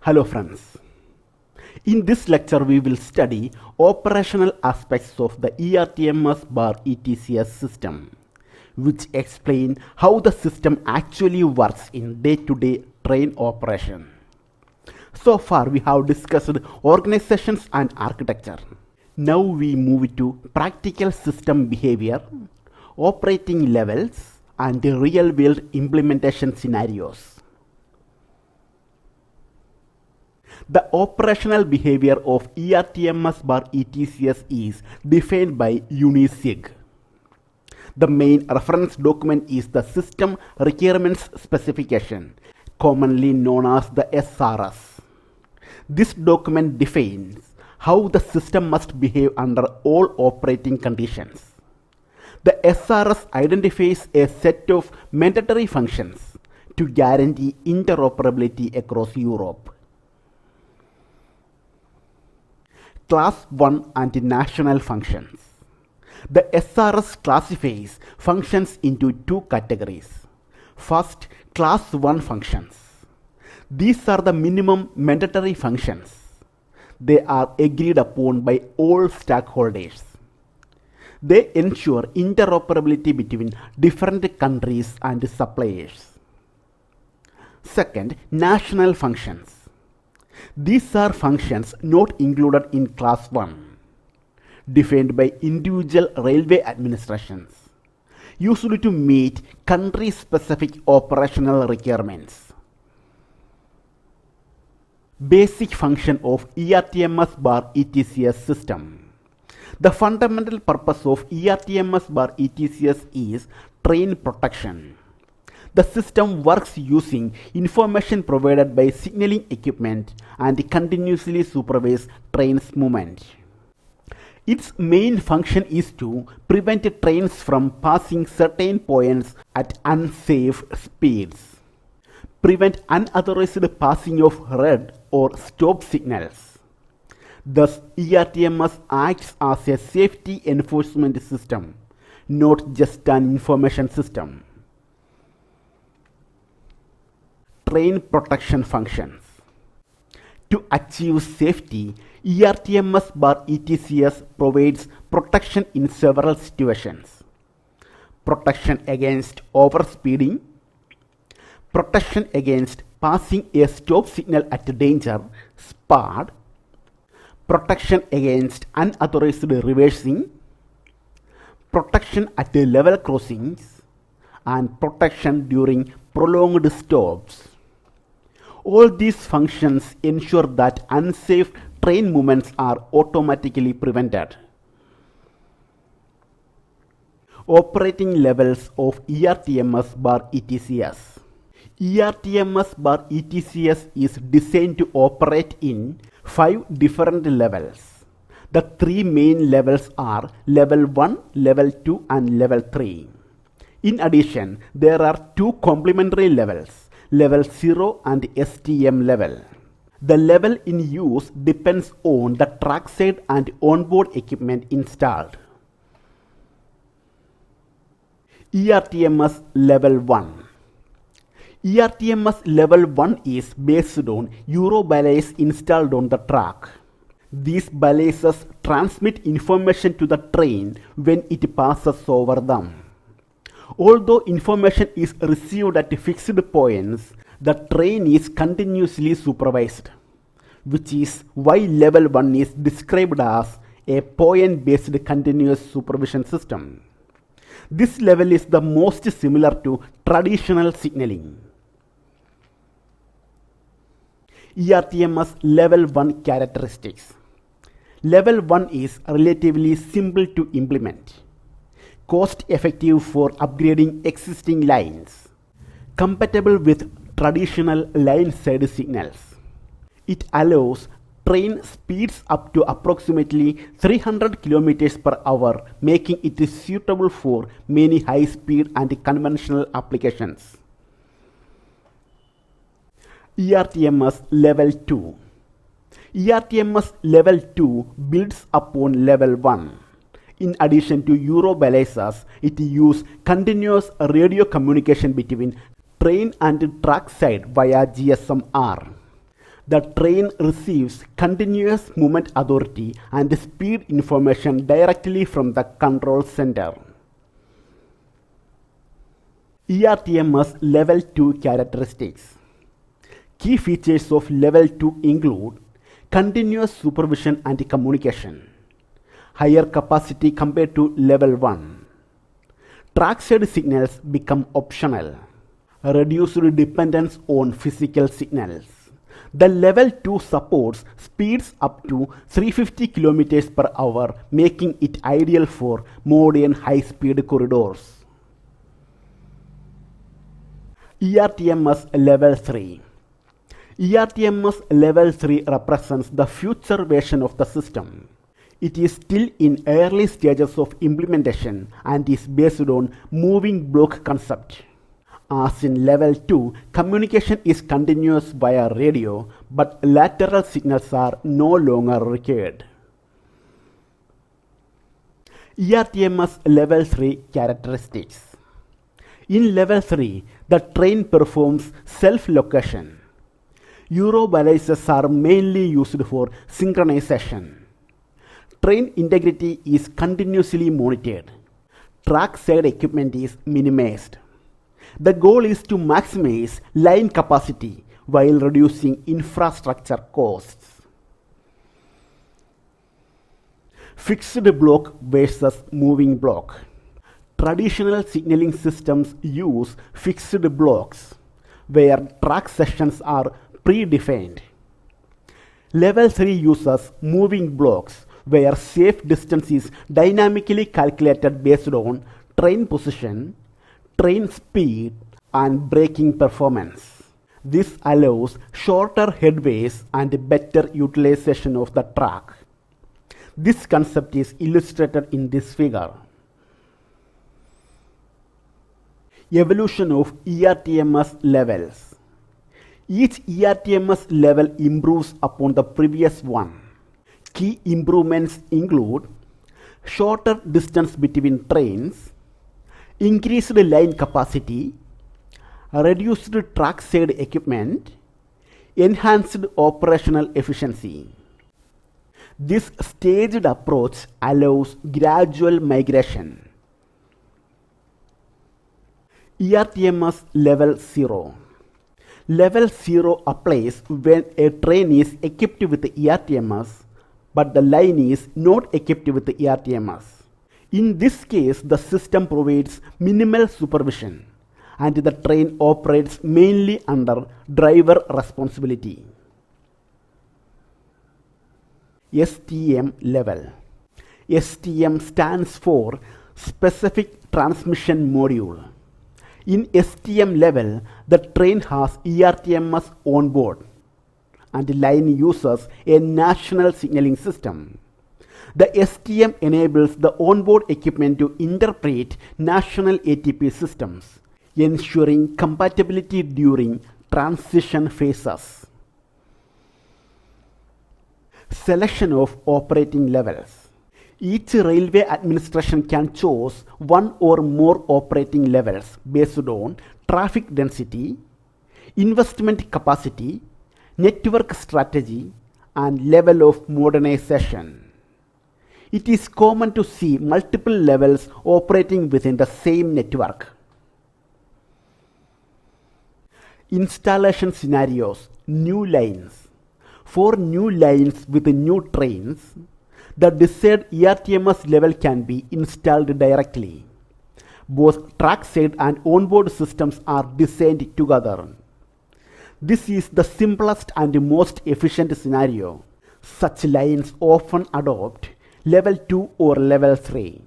Hello friends. In this lecture we will study operational aspects of the ERTMS/ETCS system, which explain how the system actually works in day-to-day train operation. So far we have discussed organizations and architecture. Now we move to practical system behavior, operating levels, and real-world implementation scenarios. The operational behavior of ERTMS/ETCS is defined by UNISIG. The main reference document is the System Requirements Specification, commonly known as the SRS. This document defines how the system must behave under all operating conditions. The SRS identifies a set of mandatory functions to guarantee interoperability across Europe. Class 1 and national functions. The SRS classifies functions into two categories. First, Class 1 functions. These are the minimum mandatory functions. They are agreed upon by all stakeholders. They ensure interoperability between different countries and suppliers. Second, national functions. These are functions not included in Class 1, defined by individual railway administrations, usually to meet country-specific operational requirements. Basic function of ERTMS/ETCS system. The fundamental purpose of ERTMS/ETCS is train protection. The system works using information provided by signaling equipment and continuously supervise train's movement. Its main function is to prevent trains from passing certain points at unsafe speeds, prevent unauthorized passing of red or stop signals. Thus, ERTMS acts as a safety enforcement system, not just an information system. Train protection functions. To achieve safety, ERTMS/ETCS provides protection in several situations. Protection against overspeeding, protection against passing a stop signal at danger, SPAD, protection against unauthorized reversing, protection at level crossings, and protection during prolonged stops. All these functions ensure that unsafe train movements are automatically prevented. Operating levels of ERTMS/ETCS. ERTMS/ETCS is designed to operate in 5 different levels. The 3 main levels are Level 1, Level 2, and Level 3. In addition, there are 2 complementary levels, Level 0 and STM level. The level in use depends on the trackside and onboard equipment installed. ERTMS Level 1. ERTMS Level 1 is based on Euro balays installed on the track. These balays transmit information to the train when it passes over them. Although information is received at fixed points, the train is continuously supervised, which is why Level 1 is described as a point-based continuous supervision system. This level is the most similar to traditional signaling. ERTMS Level 1 characteristics. Level 1 is relatively simple to implement, cost-effective for upgrading existing lines, compatible with traditional line-side signals. It allows train speeds up to approximately 300 km per hour, making it suitable for many high-speed and conventional applications. ERTMS Level 2. ERTMS Level 2 builds upon Level 1. In addition to Euro balays, it uses continuous radio communication between train and track side via GSM-R. The train receives continuous movement authority and speed information directly from the control center. ERTMS Level 2 characteristics. Key features of Level 2 include continuous supervision and communication, higher capacity compared to Level 1. Trackside signals become optional, reduced dependence on physical signals. The Level 2 supports speeds up to 350 km per hour, making it ideal for modern high-speed corridors. ERTMS Level 3. ERTMS Level 3 represents the future version of the system. It is still in early stages of implementation and is based on moving block concept. As in Level 2, communication is continuous via radio, but lateral signals are no longer required. ERTMS Level 3 characteristics. In Level 3, the train performs self-location. Eurobalances are mainly used for synchronization. Train integrity is continuously monitored. Trackside equipment is minimized. The goal is to maximize line capacity while reducing infrastructure costs. Fixed block versus moving block. Traditional signaling systems use fixed blocks where track sections are predefined. Level 3 uses moving blocks where safe distance is dynamically calculated based on train position, train speed, and braking performance. This allows shorter headways and better utilization of the track. This concept is illustrated in this figure. Evolution of ERTMS levels. Each ERTMS level improves upon the previous one. Key improvements include shorter distance between trains, increased line capacity, reduced trackside equipment, enhanced operational efficiency. This staged approach allows gradual migration. ERTMS Level 0. Level 0 applies when a train is equipped with ERTMS, but the line is not equipped with ERTMS. In this case, the system provides minimal supervision, and the train operates mainly under driver responsibility. STM level. STM stands for Specific Transmission Module. In STM level, the train has ERTMS on board, and the line uses a national signaling system. The STM enables the onboard equipment to interpret national ATP systems, ensuring compatibility during transition phases. Selection of operating levels. Each railway administration can choose one or more operating levels based on traffic density, investment capacity, network strategy, and level of modernization. It is common to see multiple levels operating within the same network. Installation scenarios. New lines. For new lines with new trains, the desired ERTMS level can be installed directly. Both trackside and onboard systems are designed together. This is the simplest and most efficient scenario. Such lines often adopt Level 2 or Level 3.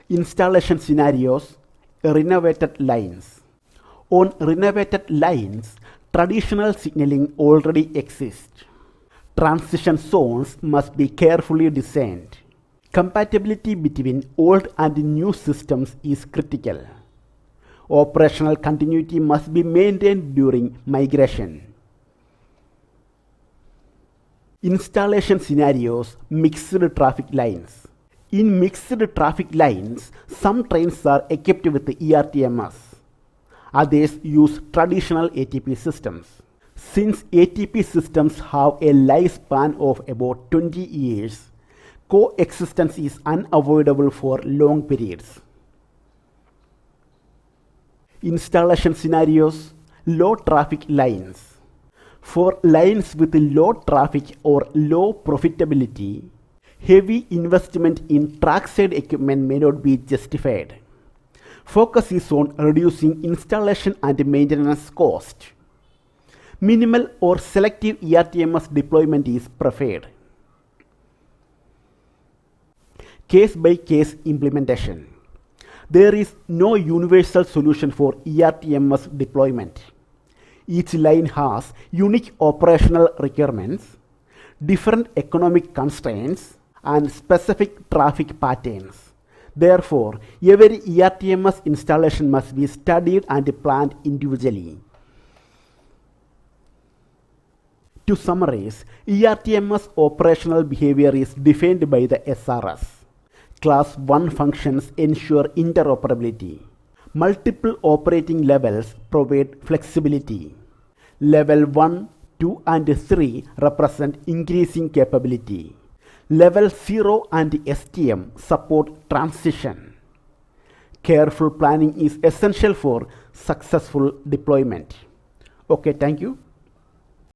Installation scenarios. Renovated lines. On renovated lines, traditional signaling already exists. Transition zones must be carefully designed. Compatibility between old and new systems is critical. Operational continuity must be maintained during migration. Installation scenarios. Mixed traffic lines. In mixed traffic lines, some trains are equipped with ERTMS Others use traditional ATP systems. Since ATP systems have a lifespan of about 20 years, coexistence is unavoidable for long periods. Installation scenarios: low traffic lines. For lines with low traffic or low profitability, heavy investment in trackside equipment may not be justified. Focus is on reducing installation and maintenance cost. Minimal or selective ERTMS deployment is preferred. Case-by-case implementation. There is no universal solution for ERTMS deployment. Each line has unique operational requirements, different economic constraints, and specific traffic patterns. Therefore, every ERTMS installation must be studied and planned individually. To summarize, ERTMS operational behavior is defined by the SRS. Class 1 functions ensure interoperability. Multiple operating levels provide flexibility. Level 1, 2 and 3 represent increasing capability. Level 0 and STM support transition. Careful planning is essential for successful deployment. Okay, thank you.